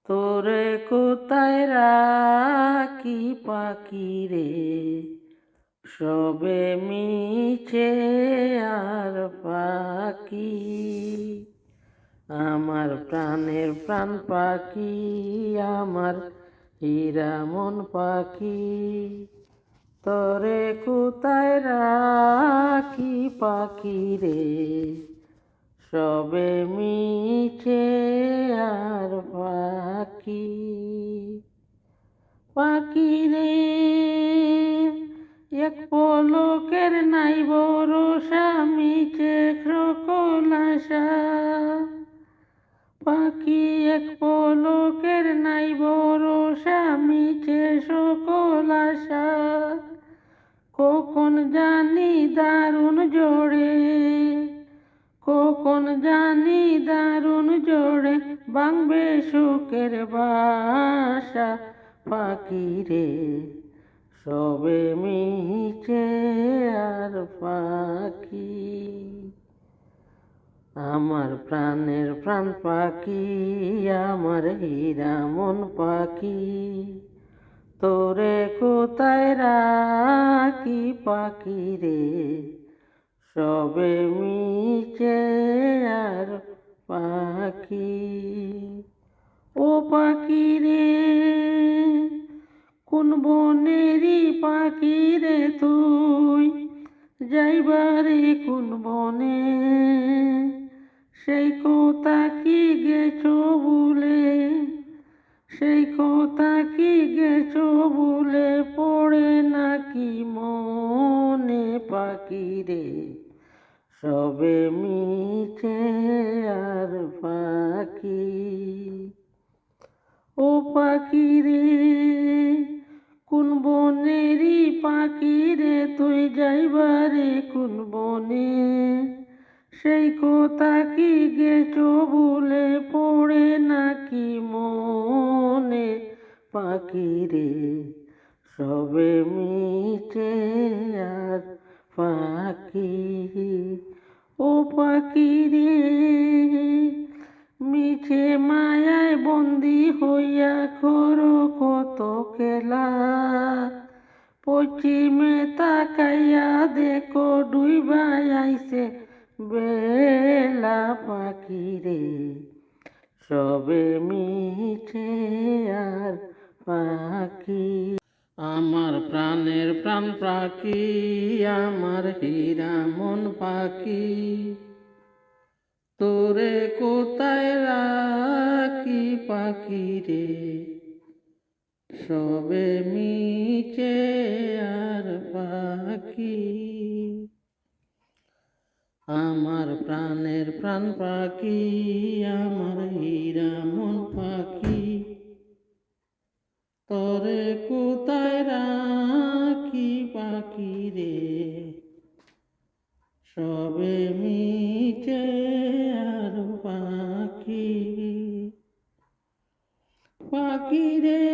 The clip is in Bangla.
তোরে কোথায় রাখি পাখি রে, সবে মিছে আর পাখি। আমার প্রাণের প্রাণ পাখি, আমার হীরা মন পাখি, তোরে কোথায় রাখি পাখি রে, সবে মিছে আর পাখি। পাখি রে এক পলকের নাই ভরসা, মিছে সকল আশা। পাখি এক পলকের নাই ভরসা, মিছে সকল আশা। কখন জানি দারুণ জোড়ে, কখন জানি দারুণ জোড়ে ভাঙবে সুখের বাসা। পাখি রে সবে মিছে আর পাখি। আমার প্রাণের প্রাণ পাখি, আমার হীরা মন পাখি, তোরে কোথায় রাখি পাখি রে, সবে মিছে আর পাখি। ও পাখি রে কোন বনেরই পাখি রে তুই, যাইবারে কোন বনে, সেই কথা কি গেছো ভুলে, সেই কথা কি গেছো ভুলে, পড়ে নাকি মনে পাখি রে, সবে মিছে আর পাখি। ও পাখি রে কোন বনেরই পাখি রে তুই, যাইবারে কোন বনে, সেই কথা কি গেছো ভুলে, পড়ে নাকি মনে পাখি রে, সবে মিছে আর পাখি। ও পাখি রে মিছে মায়ায় বন্দি হইয়া করো কত খেলা, পশ্চিমে তাকাইয়া দেখো ডুইবা আইছে বেলা। পাখি রে সবে মিছে আর পাখি। আমার প্রাণের প্রাণ পাখি, আমার হীরা মন পাখি, তোরে কোথায় রাখি পাখি রে, সবে মিছে আর পাখি। আমার প্রাণের প্রাণ পাখি, আমার হীরা মন পাখি, তোরে কোথায় রাখি পাখি রে, সবে মিছে আর পাখি। পাখি রে